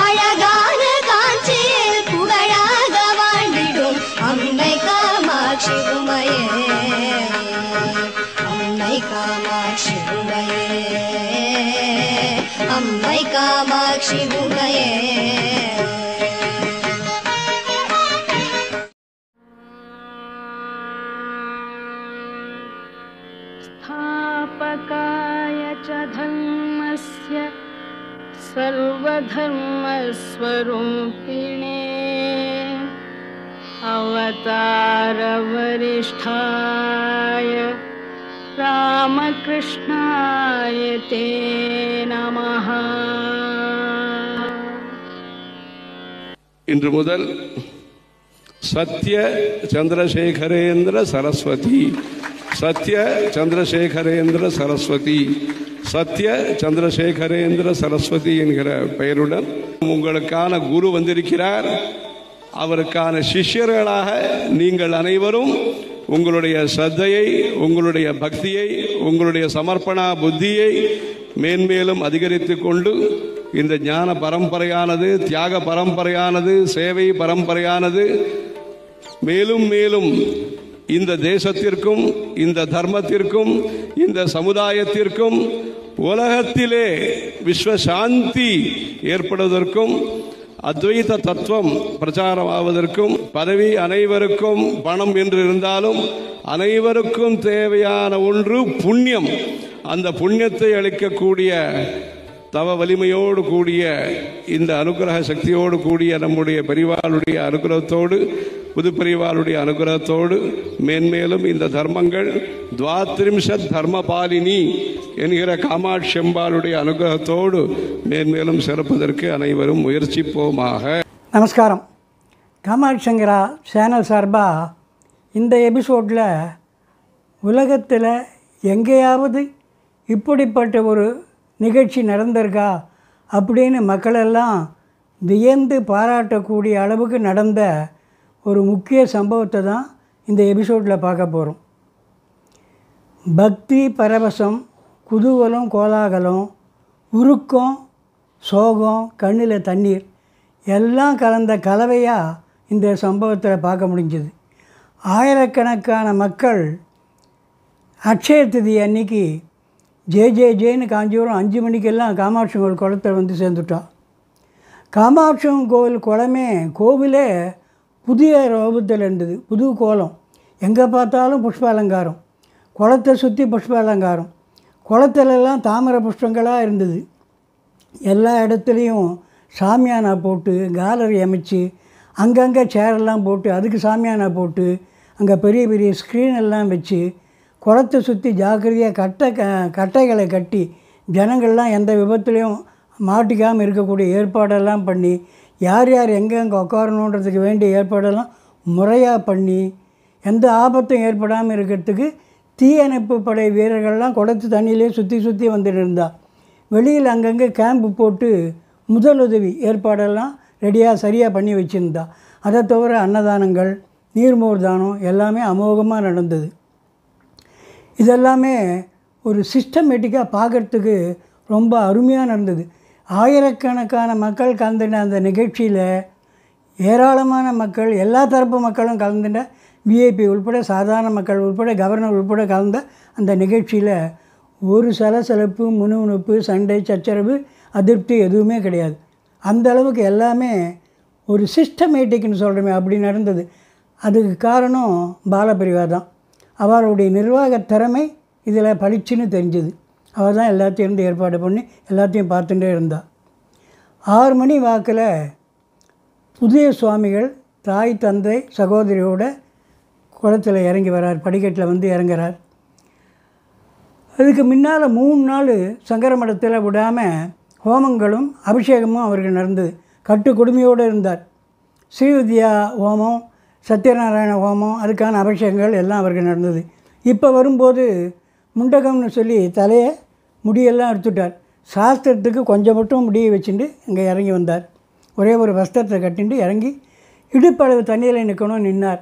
அழகான காஞ்சியில் புகழாக வாழ்ந்திடும் அம்மை காமாட்சி உமையே, அம்மை காமாட்சி உமையே, அம்மை காமாட்சி உமையே. स्थापकाय च धर्मस्य सर्वधर्मस्वरूपिणे अवतारवरिष्ठाय रामकृष्णाय ते नमः. இன்று முதல் சத்ய சந்திரசேகரேந்திர சரஸ்வதி, சத்ய சந்திரசேகரேந்திர சரஸ்வதி, சத்ய சந்திரசேகரேந்திர சரஸ்வதி என்கிற பெயருடன் உங்களுக்கான குரு வந்திருக்கிறார். அவருக்கான சிஷ்யர்களாக நீங்கள் அனைவரும் உங்களுடைய ஸ்ரத்தையை, உங்களுடைய பக்தியை, உங்களுடைய சமர்ப்பண புத்தியை மேன்மேலும் அதிகரித்து கொண்டு இந்த ஞான பரம்பரையானது, தியாக பரம்பரையானது, சேவை பரம்பரையானது மேலும் மேலும் இந்த தேசத்திற்கும், இந்த தர்மத்திற்கும், இந்த சமுதாயத்திற்கும், உலகத்திலே விஸ்வசாந்தி ஏற்படுவதற்கும், அத்வைத தத்துவம் பிரச்சாரமாவதற்கும், பதவி அனைவருக்கும் பணம் என்று இருந்தாலும் அனைவருக்கும் தேவையான ஒன்று புண்ணியம். அந்த புண்ணியத்தை அளிக்கக்கூடிய தவ வலிமையோடு கூடிய இந்த அனுகிரக சக்தியோடு கூடிய நம்முடைய பெரிவாளுடைய அனுகிரகத்தோடு, புது பெரிவாளுடைய அனுகிரகத்தோடு மேன்மேலும் இந்த தர்மங்கள் துவாத்ரிம்ஷத் தர்மபாலினி என்கிற காமாட்சி அம்பாளுடைய அனுகிரகத்தோடு மேன்மேலும் சிறப்பதற்கு அனைவரும் முயற்சிப்போமாக. நமஸ்காரம். காமாட்சி சங்கரா சேனல் சார்பாக இந்த எபிசோடில் உலகத்தில் எங்கேயாவது இப்படிப்பட்ட ஒரு நிகழ்ச்சி நடந்திருக்கா அப்படின்னு மக்களெல்லாம் வியந்து பாராட்டக்கூடிய அளவுக்கு நடந்த ஒரு முக்கிய சம்பவத்தை தான் இந்த எபிசோடில் பார்க்க போகிறோம். பக்தி பரவசம், குதூகலம், கோலாகலம், உருக்கம், சோகம், கண்ணில் தண்ணீர் எல்லாம் கலந்த கலவையாக இந்த சம்பவத்தில் பார்க்க முடிஞ்சது. ஆயிரக்கணக்கான மக்கள் அக்ஷய திதி அன்னைக்கு ஜேன்னு காஞ்சிபுரம் 5 மணிக்கெல்லாம் காமாட்சி கோவில் குளத்தில் வந்து சேர்ந்துட்டோம். காமாட்சி கோவில் குளமே, கோவிலே புதிய ரூபத்தில் இருந்தது, புது கோலம். எங்கே பார்த்தாலும் புஷ்ப அலங்காரம், குளத்தை சுற்றி புஷ்ப அலங்காரம், குளத்திலெல்லாம் தாமரை புஷ்பங்களாக இருந்தது. எல்லா இடத்துலையும் சாமியானா போட்டு கேலரி அமைச்சு அங்கங்கே சேரெல்லாம் போட்டு அதுக்கு சாமியானா போட்டு அங்கே பெரிய பெரிய ஸ்க்ரீன் எல்லாம் வச்சு குளத்தை சுற்றி ஜாக்கிரதையாக கட்டைகளை கட்டி ஜனங்கள்லாம் எந்த விபத்துலேயும் மாட்டிக்காமல் இருக்கக்கூடிய ஏற்பாடெல்லாம் பண்ணி, யார் யார் எங்கெங்கே உட்காரணுன்றதுக்கு வேண்டிய ஏற்பாடெல்லாம் முறையாக பண்ணி, எந்த ஆபத்தும் ஏற்படாமல் இருக்கிறதுக்கு தீயணைப்பு படை வீரர்கள்லாம் குளத்து தண்ணியிலே சுற்றி வந்துட்டு இருந்தா. வெளியில் அங்கங்கே கேம்பு போட்டு முதலுதவி ஏற்பாடெல்லாம் ரெடியாக சரியாக பண்ணி வச்சுருந்தா. அதை தவிர அன்னதானங்கள், நீர்மோர் தானம் எல்லாமே அமோகமாக நடந்தது. இதெல்லாமே ஒரு சிஸ்டமேட்டிக்காக பார்க்குறதுக்கு ரொம்ப அருமையாக நடந்தது. ஆயிரக்கணக்கான மக்கள் கலந்துட்ட அந்த நிகழ்ச்சியில் ஏராளமான மக்கள், எல்லா தரப்பு மக்களும் கலந்துட்ட, விஐபி உள்பட, சாதாரண மக்கள் உள்பட, கவர்னர் உள்பட கலந்த அந்த நிகழ்ச்சியில் ஒரு சலசலப்பு, முணுமுணுப்பு, சண்டை, சச்சரவு, அதிருப்தி எதுவுமே கிடையாது. அந்த அளவுக்கு எல்லாமே ஒரு சிஸ்டமேட்டிக்னு சொல்கிறோமே அப்படி நடந்தது. அதுக்கு காரணம் பாலபிரிவா தான். அவருடைய நிர்வாக திறமை இதில் பளிச்சுன்னு தெரிஞ்சுது. அவள் தான் எல்லாத்தையும் இருந்து ஏற்பாடு பண்ணி எல்லாத்தையும் பார்த்துட்டே இருந்தாள். 6 மணி வாக்கில் புதிய சுவாமிகள் தாய் தந்தை சகோதரியோட குளத்தில் இறங்கி வரார், படிக்கட்டில் வந்து இறங்குறார். அதுக்கு முன்னால் 3 நாள் சங்கர மடத்தில் விடாமல் ஹோமங்களும் அபிஷேகமும் அவருக்கு நடந்தது. கட்டு கொடுமையோடு இருந்தார். ஸ்ரீவித்யா ஹோமம், சத்யநாராயண ஹோமம், அதுக்கான அபிஷேகங்கள் எல்லாம் அவருக்கு நடந்தது. இப்போ வரும்போது முண்டகம்னு சொல்லி தலையை முடியெல்லாம் எடுத்துட்டார். சாஸ்திரத்துக்கு கொஞ்சம் மட்டும் முடியை வச்சுட்டு இங்கே இறங்கி வந்தார். ஒரே ஒரு வஸ்திரத்தை கட்டிட்டு இறங்கி இடுப்பளவு தண்ணியில் நிற்கணும்னு நின்னார்.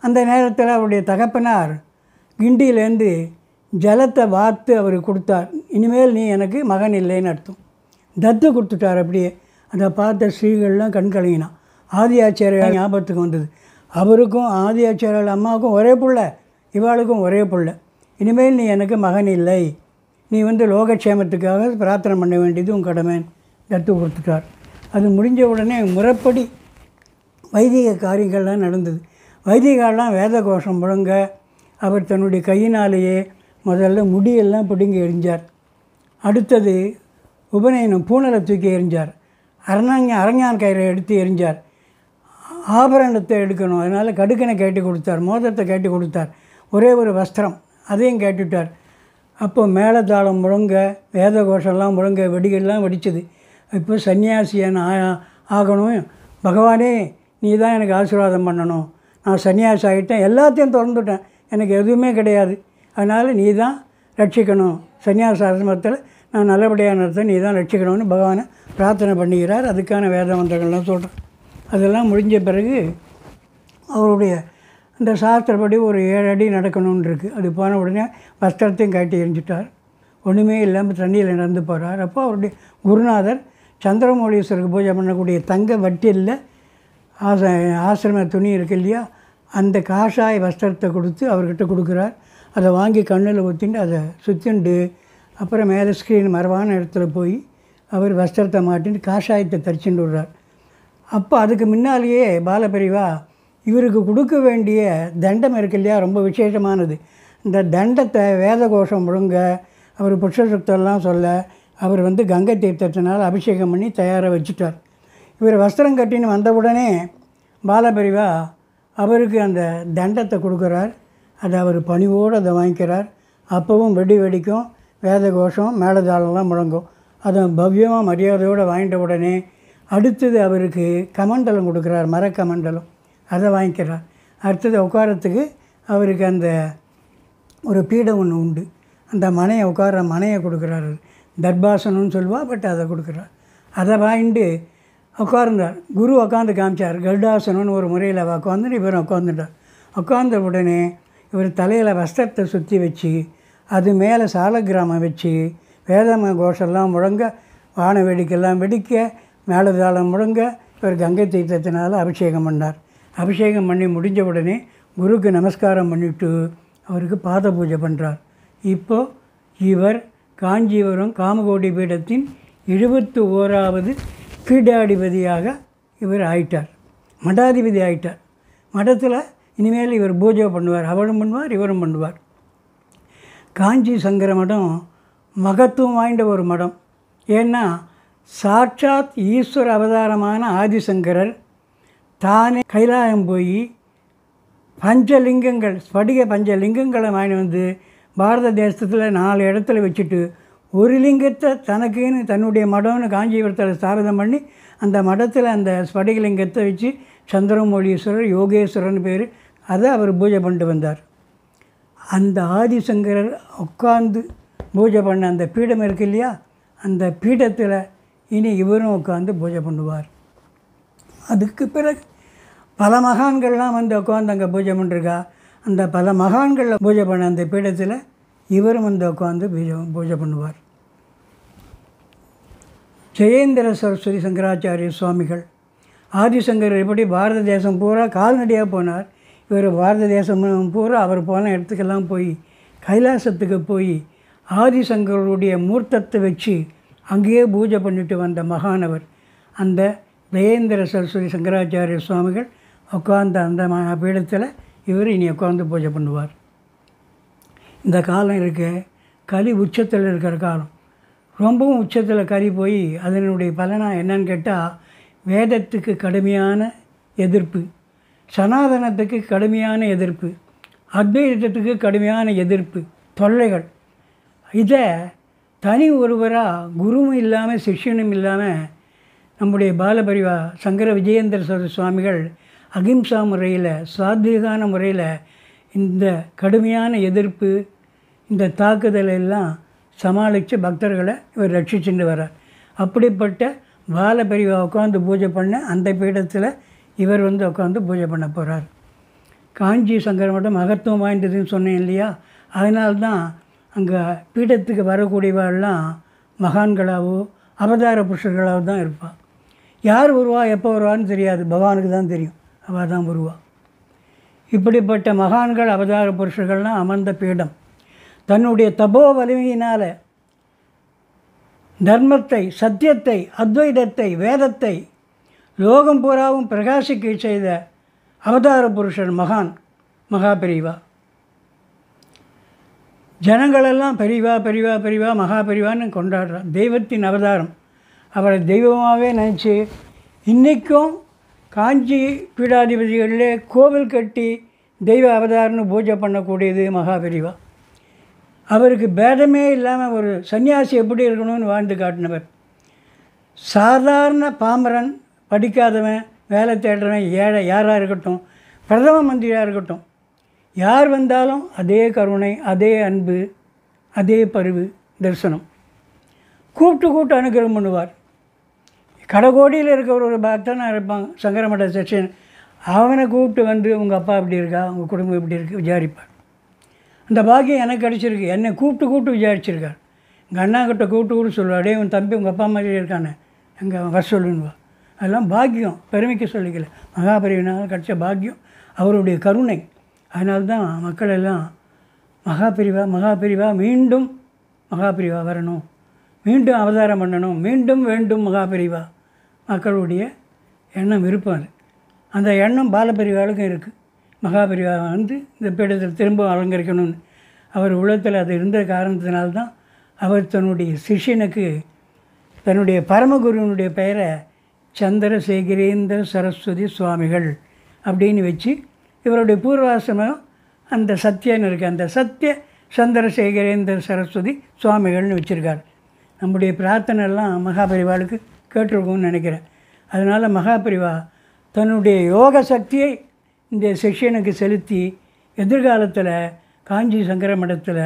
அந்த நேரத்தில் அவருடைய தகப்பனார் கிண்டியிலேருந்து ஜலத்தை வார்த்து அவர் கொடுத்தார். இனிமேல் நீ எனக்கு மகன் இல்லைன்னு அர்த்தம். தத்து கொடுத்துட்டார். அப்படியே அதை பார்த்த ஸ்ரீகள்லாம் கண் கலங்கினான். ஆதி ஆச்சாரியார் ஞாபகத்துக்கு வந்தது. அவருக்கும் ஆதி ஆச்சாரியார் அம்மாவுக்கும் ஒரே பிள்ளை, இவாளுக்கும் ஒரே பிள்ளை. இனிமேல் நீ எனக்கு மகன் இல்லை, நீ லோகக்ஷேமத்துக்காக பிரார்த்தனை பண்ண வேண்டியது உன் கடமை. தத்து கொடுத்துட்டார். அது முடிஞ்ச உடனே முறைப்படி வைதிக காரியங்கள்லாம் நடந்தது. வைதிகாலாம் வேத கோஷம் முழங்க அவர் தன்னுடைய கையினாலேயே முதல்ல முடியெல்லாம் பிடுங்கி எறிஞ்சார். அடுத்தது உபநயனம் பூனலை தூக்கி எறிஞ்சார். அரஞ்ஞான் கயிறை எடுத்து எறிஞ்சார். ஆபரணத்தை எடுக்கணும், அதனால் கடுக்கனை கேட்டு கொடுத்தார். மோதிரத்தை கேட்டு கொடுத்தார். ஒரே ஒரு வஸ்திரம் அதையும் கேட்டுட்டார். அப்போ மேளதாளம் முழங்க வேத கோஷம்லாம் முழங்க வெடிகள்லாம் வெடிச்சது. இப்போ சன்னியாசியான ஆகணும், பகவானே நீ தான் எனக்கு ஆசீர்வாதம் பண்ணணும், நான் சன்னியாசி ஆகிட்டேன், எல்லாத்தையும் திறந்துட்டேன், எனக்கு எதுவுமே கிடையாது, அதனால் நீ தான் ரட்சிக்கணும், சன்னியாச ஆசிரமத்தில் நான் நல்லபடியாக நடத்த நீ தான் ரட்சிக்கணும்னு பகவானை பிரார்த்தனை பண்ணிக்கிறார். அதுக்கான வேத மந்திரங்கள்லாம் சொல்கிறேன். அதெல்லாம் முடிஞ்ச பிறகு அவருடைய இந்த சாஸ்திரப்படி ஒரு 7 அடி நடக்கணும்னு இருக்குது. அது போன உடனே வஸ்திரத்தையும் காட்டி எரிஞ்சிட்டார். ஒன்றுமே இல்லாமல் தண்ணியில் நடந்து போகிறார். அப்போ அவருடைய குருநாதர் சந்திரமௌலீஸ்வருக்கு பூஜை பண்ணக்கூடிய தங்க வட்டியில் ஆசிரம துணி இருக்கு இல்லையா, அந்த காஷாய வஸ்திரத்தை கொடுத்து அவர்கிட்ட கொடுக்குறார். அதை வாங்கி கண்ணில் ஊற்றிட்டு அதை சுற்றிண்டு அப்புறம் மேலே ஸ்க்ரீன் மரவான இடத்துல போய் அவர் வஸ்திரத்தை மாட்டிட்டு காஷாயத்தை தரிச்சுட்டு விடுறார். அப்போ அதுக்கு முன்னாலேயே பாலபிரிவா இவருக்கு கொடுக்க வேண்டிய தண்டம் இருக்கு இல்லையா, ரொம்ப விசேஷமானது. இந்த தண்டத்தை வேத கோஷம் முழுங்க அவர் புருஷசுத்தெல்லாம் சொல்ல அவர் கங்கை தீர்த்தத்தினால் அபிஷேகம் பண்ணி தயாராக வச்சுட்டார். இவர் வஸ்திரம் கட்டின்னு வந்தவுடனே பாலபிரிவா அவருக்கு அந்த தண்டத்தை கொடுக்குறார். அதை அவர் பணிவோடு அதை வாங்கிக்கிறார். அப்போவும் வெடி வெடிக்கும், வேத கோஷம் மேளதாளம்லாம் முழங்கும். அதை பவ்யமாக மரியாதையோடு வாங்கிட்ட உடனே அடுத்தது அவருக்கு கமண்டலம் கொடுக்குறார், மரக்கமண்டலம், அதை வாங்கிக்கிறார். அடுத்தது உட்காரத்துக்கு அவருக்கு அந்த ஒரு பீடம் ஒன்று உண்டு, அந்த மனையை உட்கார மனையை கொடுக்குறாரு. தர்பாசனம்னு சொல்லுவா, பட் அதை கொடுக்குறார். அதை வாங்கிட்டு உட்கார்ந்தார். குரு உட்காந்து காமிச்சார். கருடாசனம்னு ஒரு முறையில் உட்காந்து இவர் உட்காந்துட்டார். உட்கார்ந்த உடனே இவர் தலையில் வஸ்திரத்தை சுற்றி வச்சு அது மேலே சாலக்கிராமம் வச்சு வேதம கோஷெல்லாம் முழங்க, வான வேடிக்கையெல்லாம் வெடிக்க, மேலதாளம் முழங்க இவர் கங்கை தீர்த்தத்தினால் அபிஷேகம் பண்ணார். அபிஷேகம் பண்ணி முடிஞ்ச உடனே குருக்கு நமஸ்காரம் பண்ணிவிட்டு அவருக்கு பாத பூஜை பண்ணுறார். இப்போது இவர் காஞ்சிபுரம் காமகோடி பீடத்தின் 71வது பீடாதிபதியாக இவர் ஆயிட்டார், மடாதிபதி ஆயிட்டார். மடத்தில் இனிமேல் இவர் பூஜை பண்ணுவார், அவரும் பண்ணுவார், இவரும் பண்ணுவார். காஞ்சி சங்கர மடம் மகத்துவம் வாய்ந்த ஒரு மடம். ஏன்னா சாட்சாத் ஈஸ்வர அவதாரமான ஆதிசங்கரர் தானே கைலாயம் போய் பஞ்சலிங்கங்கள், ஸ்படிக பஞ்சலிங்கங்களை வாங்கி பாரத தேசத்தில் 4 இடத்துல வச்சுட்டு ஒரு லிங்கத்தை தனக்குன்னு தன்னுடைய மடம்னு காஞ்சிபுரத்தில் ஸ்தாபிதம் பண்ணி அந்த மடத்தில் அந்த ஸ்படிகலிங்கத்தை வச்சு சந்திரமௌலீஸ்வரர், யோகேஸ்வரர்னு பேர், அதை அவர் பூஜை பண்ணிட்டு வந்தார். அந்த ஆதிசங்கரர் உட்கார்ந்து பூஜை பண்ண அந்த பீடம் இருக்கு இல்லையா, அந்த பீடத்தில் இனி இவரும் உட்காந்து பூஜை பண்ணுவார். அதுக்கு பிறகு பல மகான்கள்லாம் உட்காந்து அங்கே பூஜை பண்ணிருக்கா. அந்த பல மகான்களில் பூஜை பண்ண அந்த பீடத்தில் இவரும் உட்காந்து பூஜை பண்ணுவார். ஜெயேந்திர சரஸ்வதி சங்கராச்சாரிய சுவாமிகள், ஆதிசங்கர் எப்படி பாரத தேசம் பூரா கால்நடையாக போனார், இவர் பாரத தேசம் பூரா அவர் போன இடத்துக்கெல்லாம் போய் கைலாசத்துக்கு போய் ஆதிசங்கருடைய மூர்த்தத்தை வச்சு அங்கேயே பூஜை பண்ணிட்டு வந்த மகானவர். அந்த ஜெயேந்திர சரஸ்வதி சங்கராச்சாரிய சுவாமிகள் உட்கார்ந்த அந்த பீடத்தில் இவர் இனி உட்காந்து பூஜை பண்ணுவார். இந்த காலம் இருக்க கலி உச்சத்தில் இருக்கிற காலம், ரொம்பவும் உச்சத்தில் கலி போய் அதனுடைய பலனாக என்னன்னு கேட்டால் வேதத்துக்கு கடுமையான எதிர்ப்பு, சனாதனத்துக்கு கடுமையான எதிர்ப்பு, அத்வைதத்துக்கு கடுமையான எதிர்ப்பு, தொல்லைகள். இதை தனி ஒருவராக குருவும் இல்லாமல் சிஷ்யனும் இல்லாமல் நம்முடைய பாலபரிவா சங்கர விஜயேந்திர சரஸ்வதி சுவாமிகள் அகிம்சா முறையில், சாத்வீகான முறையில் இந்த கடுமையான எதிர்ப்பு, இந்த தாக்குதல் எல்லாம் சமாளித்து பக்தர்களை இவர் ரட்சிச்சுட்டு வர்றார். அப்படிப்பட்ட பாலபரிவா உட்காந்து பூஜை பண்ண அந்த பீடத்தில் இவர் உட்காந்து பூஜை பண்ண போகிறார். காஞ்சி சங்கர மடம் மகத்துவம் வாய்ந்ததுன்னு சொன்னேன் இல்லையா, அதனால்தான் அங்கே பீடத்துக்கு வரக்கூடியவாள்லாம் மகான்களாகவோ அவதார புருஷர்களாக தான் இருப்பாள். யார் வருவா எப்போ வருவான்னு தெரியாது, பகவானுக்கு தான் தெரியும், அவள் தான் வருவா. இப்படிப்பட்ட மகான்கள் அவதார புருஷர்கள்லாம் அமர்ந்த பீடம் தன்னுடைய தபோ வலிமையினால் தர்மத்தை, சத்தியத்தை, அத்வைதத்தை, வேதத்தை லோகம் பூராவும் பிரகாசிக்க செய்த அவதார புருஷர் மகான் மகாபெரிவா. ஜனங்களெல்லாம் பெரிவா பெரிவா பெரிவா மகாபெரிவான்னு கொண்டாடுறான். தெய்வத்தின் அவதாரம், அவரை தெய்வமாகவே நினச்சி இன்றைக்கும் காஞ்சி பீடாதிபதிகளிலே கோவில் கட்டி தெய்வ அவதாரம்னு பூஜை பண்ணக்கூடியது மகாபெரிவா. அவருக்கு பேதமே இல்லாமல் ஒரு சன்னியாசி எப்படி இருக்கணும்னு வாழ்ந்து காட்டினவர். சாதாரண பாமரன், படிக்காதவன், வேலை தேடுறவன், ஏழை யாராக இருக்கட்டும், பிரதம மந்திரியாக இருக்கட்டும், யார் வந்தாலும் அதே கருணை, அதே அன்பு, அதே பரிவு தரிசனம். கூப்பிட்டு அனுகிரகம் பண்ணுவார். கடைக்கோடியில் இருக்கிற ஒரு பக்தனாக இருப்பாங்க, சங்கரமட செக்ஷன், அவனை கூப்பிட்டு வந்து உங்கள் அப்பா எப்படி இருக்கா, உங்கள் குடும்பம் எப்படி இருக்குது விசாரிப்பார். அந்த பாக்கியம் எனக்கு கிடச்சிருக்கு. என்னை கூப்பிட்டு விசாரிச்சிருக்கார். எங்கள் அண்ணாக்கிட்ட கூப்பிட்டு சொல்லுவார், அடே உன் தம்பி உங்கள் அப்பா மாதிரி இருக்கானே, எங்கே வர சொல்லுன்னுவா. அதெல்லாம் பாக்கியம், பெருமைக்கு சொல்லிக்கல, மகாபெரிவினால் கிடச்ச பாக்கியம், அவருடைய கருணை. அதனால்தான் மக்கள் எல்லாம் மகாபெரிவா மீண்டும் மகாபெரிவா வரணும், மீண்டும் அவதாரம் பண்ணணும், மீண்டும் வேண்டும் மகாபெரிவா. மக்களுடைய எண்ணம், விருப்பம் அது. அந்த எண்ணம் பாலபெரிவாளுக்கும் இருக்குது. மகாபெரிவா வந்து இந்த பீடத்தில் திரும்ப அலங்கரிக்கணும்னு அவர் உள்ளத்தில் அது இருந்த காரணத்தினால்தான் அவர் தன்னுடைய சிஷ்யனுக்கு தன்னுடைய பரமகுருவனுடைய பெயரை சந்திரசேகரேந்திர சரஸ்வதி சுவாமிகள் அப்படின்னு வச்சு, இவருடைய பூர்வாசிரமம் அந்த சத்தியன்னு இருக்குது, அந்த சத்திய சந்திரசேகரேந்திர சரஸ்வதி சுவாமிகள்னு வச்சுருக்கார். நம்முடைய பிரார்த்தனைலாம் மகாபெரிவாளுக்கு கேட்டிருக்கோம்னு நினைக்கிறேன். அதனால் மகாபெரிவா தன்னுடைய யோக சக்தியை இந்த சிஷ்யனுக்கு செலுத்தி எதிர்காலத்தில் காஞ்சி சங்கர மடத்தில்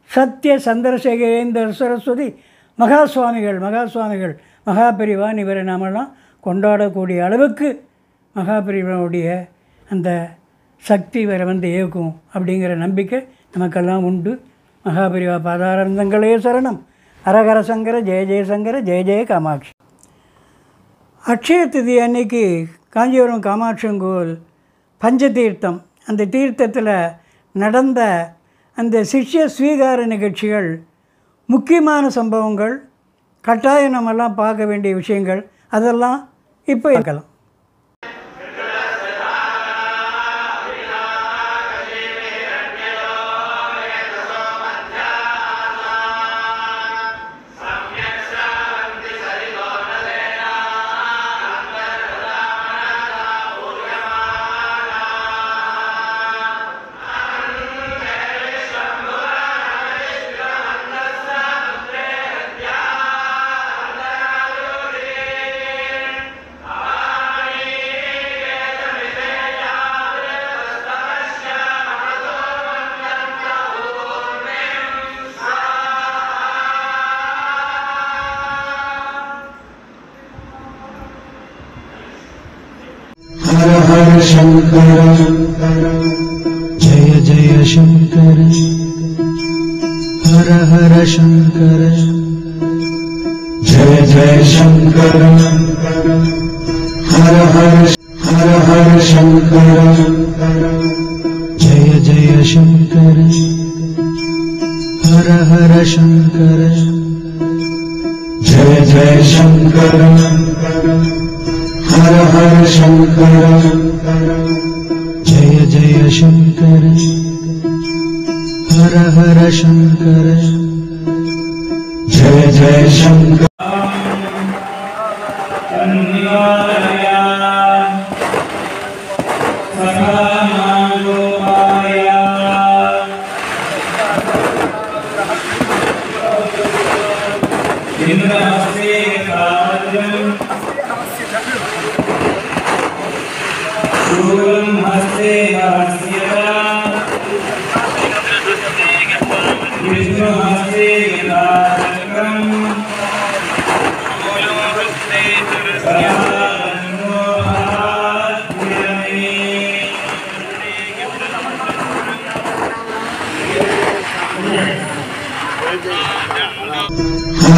சத்திய சந்திரசேகரேந்திர சரஸ்வதி மகாசுவாமிகள் மகாபெரிவான் இவரை நாமெல்லாம் கொண்டாடக்கூடிய அளவுக்கு மகாபெரிவாவுடைய அந்த சக்தி இவரை வந்து இயக்கும் அப்படிங்கிற நம்பிக்கை நமக்கெல்லாம் உண்டு. மகாபெரிவா பாதாரந்தங்களே சரணம். ஹரஹர சங்கர, ஜெய ஜெயசங்கர, ஜெய ஜெய காமாட்சி. அக்ஷய திதி அன்னைக்கு காஞ்சிபுரம் காமாட்சியங்கோல் பஞ்சதீர்த்தம், அந்த தீர்த்தத்தில் நடந்த அந்த சிஷ்ய ஸ்வீகார நிகழ்ச்சிகள், முக்கியமான சம்பவங்கள், கட்டாயம் நம்மெல்லாம் பார்க்க வேண்டிய விஷயங்கள், அதெல்லாம் இப்போ பார்க்கலாம். शंकर जय जय शंकर हर हर शंकर जय जय शंकर हर हर शंकर जय जय शंकर हर हर शंकर जय जय शंकर हर हर शंकर जय जय शंकर हर हर शंकर जय जय शंकर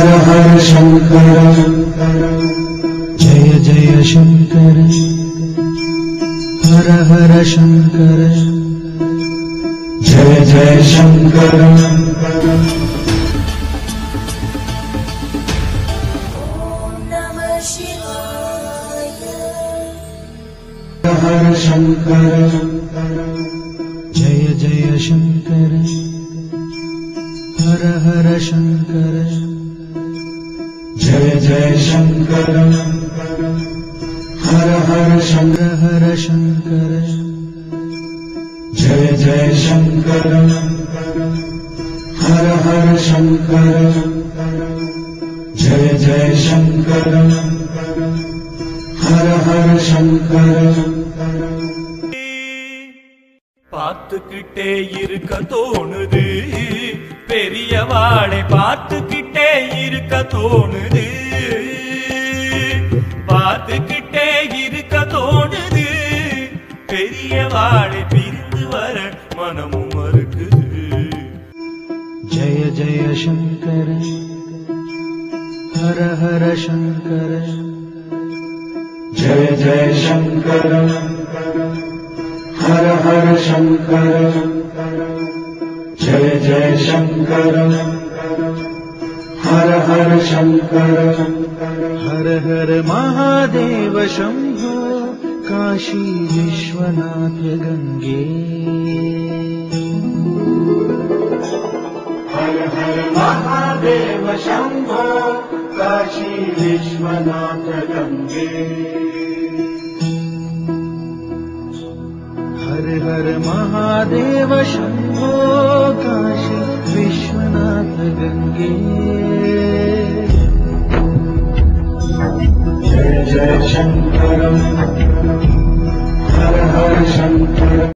हर हर शंकर जय जय शंकर हर हर शंकर जय जय शंकर हर शंकर जय जय शंकर हर हर शंकर जय जय शंकर हर हर शंकर हर शंकर जय जय शंकर हर हर शंकर जय जय शंकर हर हर शंकर பார்த்துக்கிட்டே இருக்க தோணுது பெரியவாளை பார்த்துக்கிட்டே இருக்க தோணுது பார்த்துக்கிட்டே இருக்க தோணுது பெரியவாளை பிரிந்து வர மனமும் மறுக்குது जय जय शंकर हर हर शंकर जय जय शंकर हर हर शंकर जय जय शंकर हर हर शंकर हर हर महादेव शंभो काशी विश्वनाथ गंगे हर हर महादेव शंभो काशी विश्वनाथ गंगे हर हर महादेव शंभो काशी विश्वनाथ गंगे जय जय शंकर